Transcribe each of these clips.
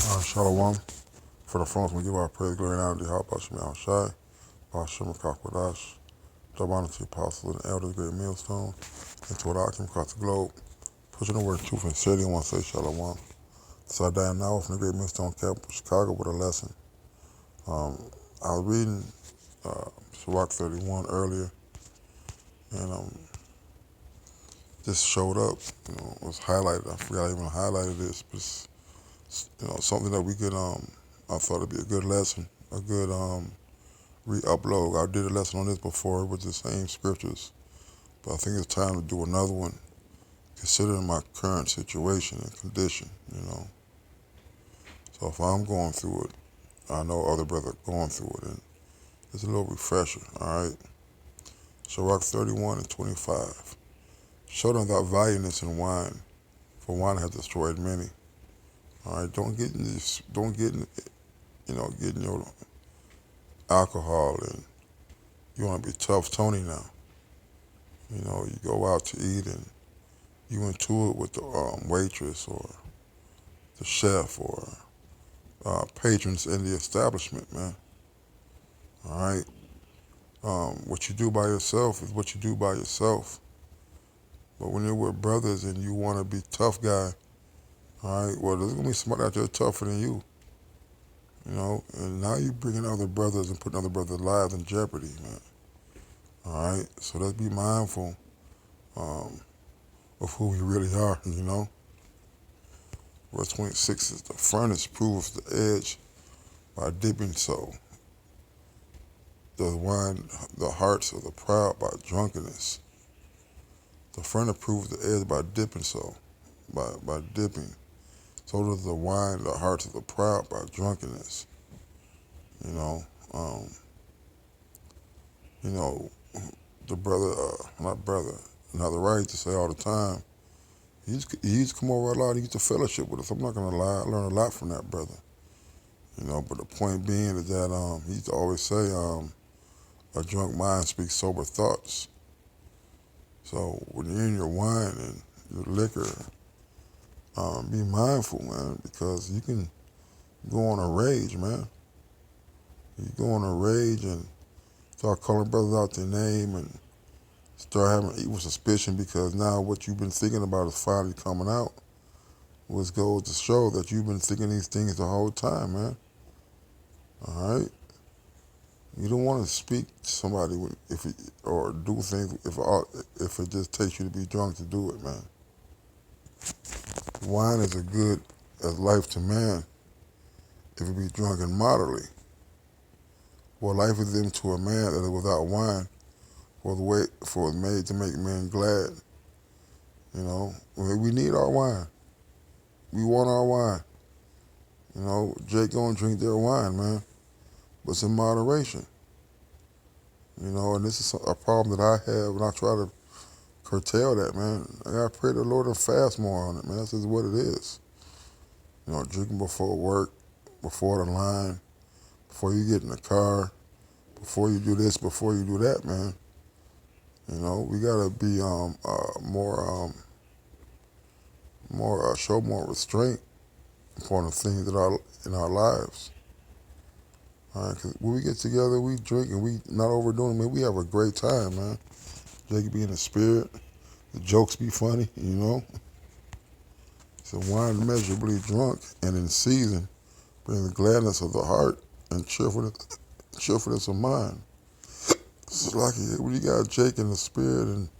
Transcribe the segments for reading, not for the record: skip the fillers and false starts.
Shalom. For the front, we give our praise, glory, and honor to Yahweh Bashim Shai, Bashim Kakwadash, double honor to the apostles and elders, great millstone, and to all our across the globe, pushing the word of truth and sincerity, and want to say Shalom. So I die now from the great millstone camp of Chicago with a lesson. I was reading Sirach 31 earlier, and this showed up, it was highlighted. I forgot I even highlighted this, but it's, something that we could, I thought it'd be a good lesson, a good, re-upload. I did a lesson on this before with the same scriptures, but I think it's time to do another one, considering my current situation and condition, So if I'm going through it, I know other brothers are going through it, and it's a little refresher, all right? Sirach 31 and 25. Show them thy valiantness in wine, for wine has destroyed many. All right, don't get in this, don't get in, getting your alcohol, and you want to be tough Tony now. You go out to eat and you into it with the waitress or the chef or patrons in the establishment, man. All right. What you do by yourself is what you do by yourself. But when you're with brothers and you want to be tough guy, all right, well, there's going to be somebody out there tougher than you, and now you're bringing other brothers and putting other brothers' lives in jeopardy, man. All right, so let's be mindful of who we really are, Verse 26 is the furnace proves the edge by dipping so. Does wine the hearts of the proud by drunkenness. The furnace proves the edge by dipping so, by dipping. So does the wine the hearts of the proud by drunkenness. The brother, not brother, not the right to say all the time, he used to come over a lot, he used to fellowship with us. I'm not going to lie, I learned a lot from that brother. But the point being is that he used to always say, a drunk mind speaks sober thoughts. So when you're in your wine and your liquor, be mindful, man, because you can go on a rage, man. You go on a rage and start calling brothers out their name and start having evil suspicion because now what you've been thinking about is finally coming out, which goes to show that you've been thinking these things the whole time, man. All right? You don't want to speak to somebody or do things if it just takes you to be drunk to do it, man. Wine is as good as life to man if it be drunken moderately. Well, life is given to a man that is without wine for made to make men glad. We need our wine. We want our wine. Jake gonna drink their wine, man, but it's in moderation. And this is a problem that I have, and I try to curtail that, man. I gotta pray to the Lord and fast more on it, man. This is what it is. Drinking before work, before the line, before you get in the car, before you do this, before you do that, man. We gotta be show more restraint upon the things that are in our lives. All right, 'cause when we get together, we drink and we not overdoing it, man. We have a great time, man. Jake be in the spirit, the jokes be funny, So wine measurably drunk and in season brings the gladness of the heart and cheerfulness of mind. It's like when you got Jake in the spirit and,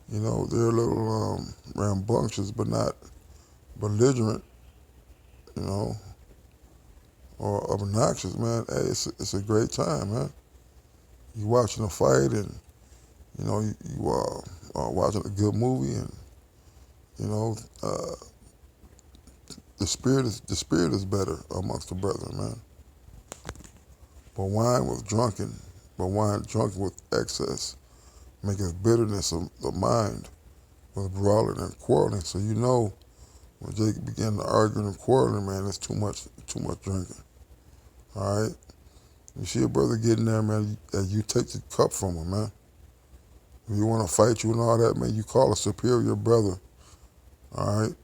they're a little rambunctious but not belligerent, or obnoxious, man. Hey, it's a great time, man. You watching a fight and, you watching a good movie and, the spirit is better amongst the brethren, man. But wine drunken with excess, maketh bitterness of the mind with brawling and quarreling. So when Jake began to argue and quarreling, man, it's too much drinking. All right? You see a brother getting there, man, and you take the cup from him, man. If you want to fight you and all that, man, you call a superior brother. All right?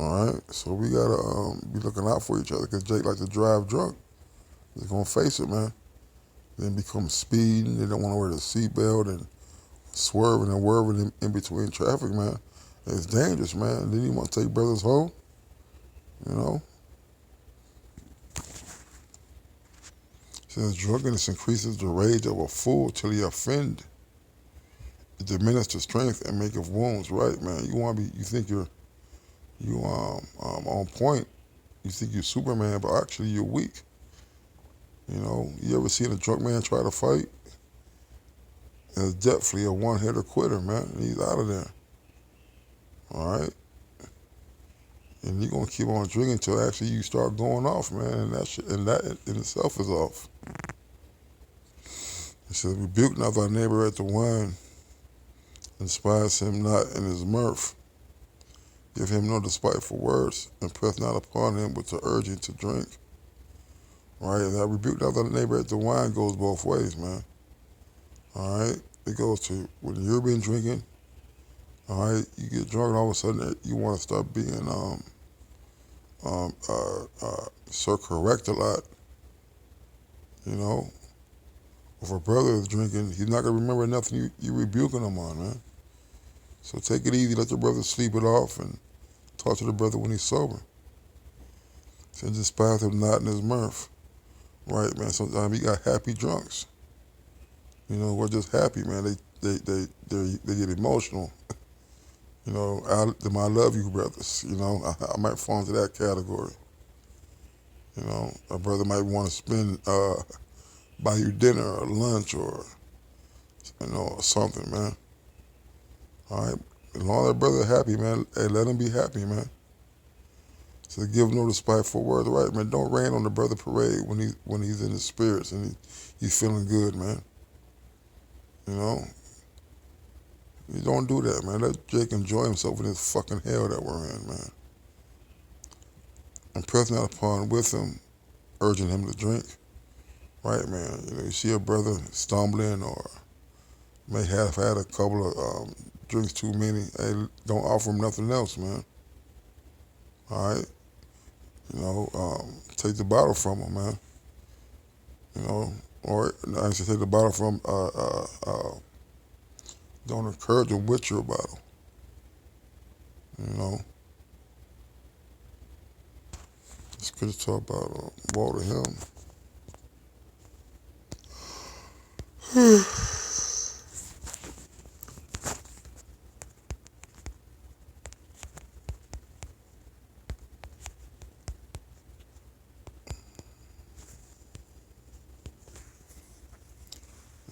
All right, so we gotta be looking out for each other because Jake like to drive drunk. He's gonna face it, man. Then become speeding. They don't want to wear the seatbelt and swerving and whirring in between traffic, man. It's dangerous, man. Then you want to take brothers home, you know. Since drunkenness increases the rage of a fool till he offend, it diminishes the strength and maketh wounds. Right, man. You want to be. You think you on point. You think you're Superman, but actually you're weak. You know. You ever seen a drunk man try to fight? It's definitely a one-hitter quitter, man. He's out of there. All right. And you're gonna keep on drinking until actually you start going off, man. And that in itself is off. It says, "Rebuke not thy neighbor at the wine, and despise him not in his mirth. Give him no despiteful words, and press not upon him with the urging to drink." Right? And that rebuke not thy neighbor at the wine goes both ways, man. All right. It goes to when you've been drinking. All right. You get drunk, and all of a sudden you want to start being so correct a lot. You know. If a brother is drinking, he's not gonna remember nothing you rebuking him on, man. So take it easy, let your brother sleep it off, and talk to the brother when he's sober. And despise him not in his mirth. Right, man. Sometimes you got happy drunks. You know, we're just happy, man. They get emotional. You know, I love you, brothers. You know, I might fall into that category. You know, a brother might want to buy you dinner or lunch or or something, man. All right, as long as that brother happy, man, hey, let him be happy, man. So give no despiteful words, right, man. Don't rain on the brother parade when he's in his spirits and he's feeling good, man. You know, you don't do that, man. Let Jake enjoy himself in this fucking hell that we're in, man. And press not upon with him, urging him to drink, right, man. You know, you see a brother stumbling or may have had a couple of drinks too many. Hey, don't offer him nothing else, man. All right. You know, take the bottle from him, man. You know, or I should take the bottle from. Don't encourage him with your bottle. You know. It's good to talk about woe to him.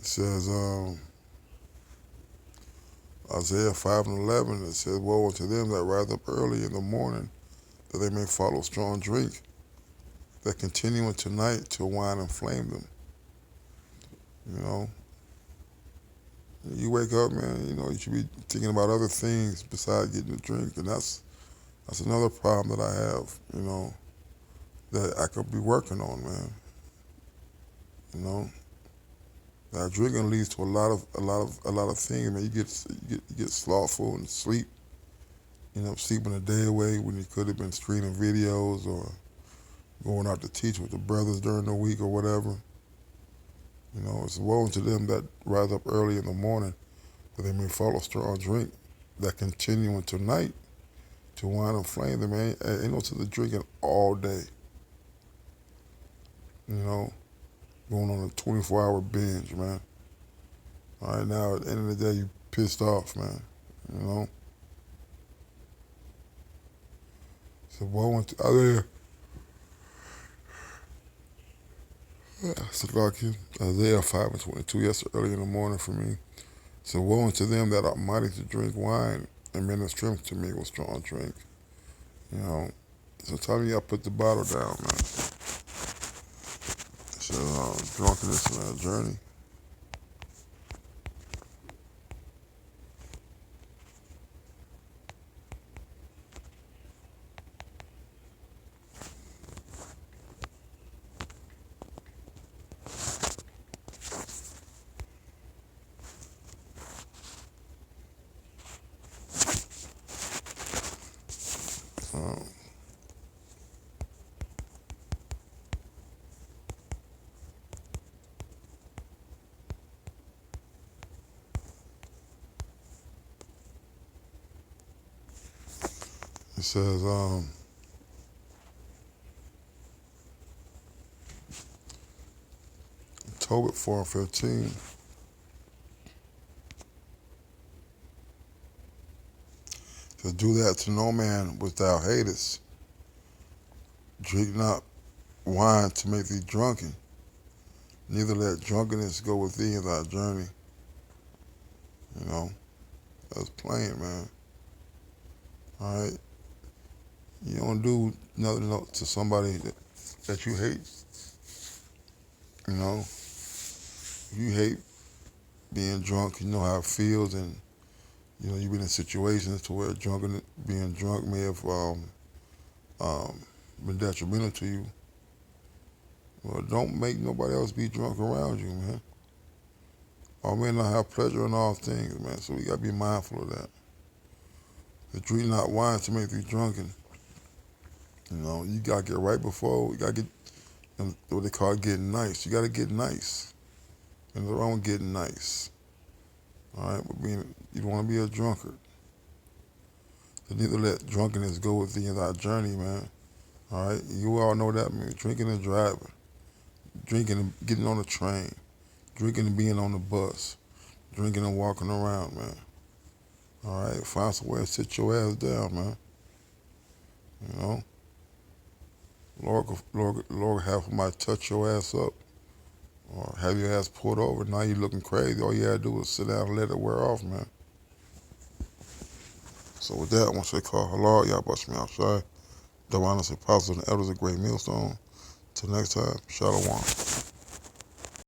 It says, Isaiah 5:11, it says, "Woe unto them that rise up early in the morning, that they may follow strong drink, that continue unto night till wine inflame them." You know, you wake up, man, you know, you should be thinking about other things besides getting a drink. And that's another problem that I have, you know, that I could be working on, man. You know, that drinking leads to a lot of things, man. You get slothful and sleep. You know, sleeping a day away when you could have been streaming videos or going out to teach with the brothers during the week or whatever. You know, it's woe unto them that rise up early in the morning, that they may follow strong drink, that continue until night to wine and flame them. Ain't no to the drinking all day. You know, going on a 24-hour binge, man. All right, now at the end of the day, you pissed off, man. You know. So woe unto Isaiah 5:22. Yesterday early in the morning for me. So woe unto them that are mighty to drink wine, and men of strength to me with strong drink. You know. So tell me, I put the bottle down, man. So drunkenness in a journey. Uh, it says, Tobit 4:15. To do that to no man which thou hatest. Drink not wine to make thee drunken, neither let drunkenness go with thee in thy journey. You know, that's plain, man. All right, you don't do nothing to somebody that you hate. You know, if you hate being drunk, you know how it feels, and you know you've been in situations to where being drunk may have um, been detrimental to you. Well, don't make nobody else be drunk around you, man. All men not have pleasure in all things, man. So we gotta be mindful of that. The drink not wine to make thee drunken. You know, you gotta get right before. You gotta get what they call getting nice. You gotta get nice. And the wrong with getting nice. All right, but you don't want to be a drunkard. So neither let drunkenness go with thee in thy journey, man. All right, you all know what that means. Drinking and driving, drinking and getting on the train, drinking and being on the bus, drinking and walking around, man. All right, find somewhere and sit your ass down, man. You know, Lord, have somebody touch your ass up or have your ass pulled over. Now you looking crazy. All you had to do was sit down and let it wear off, man. So with that, I want to say, call halal, y'all bust me outside. The honest apostles and elders of Great Millstone. Till next time, Shalom.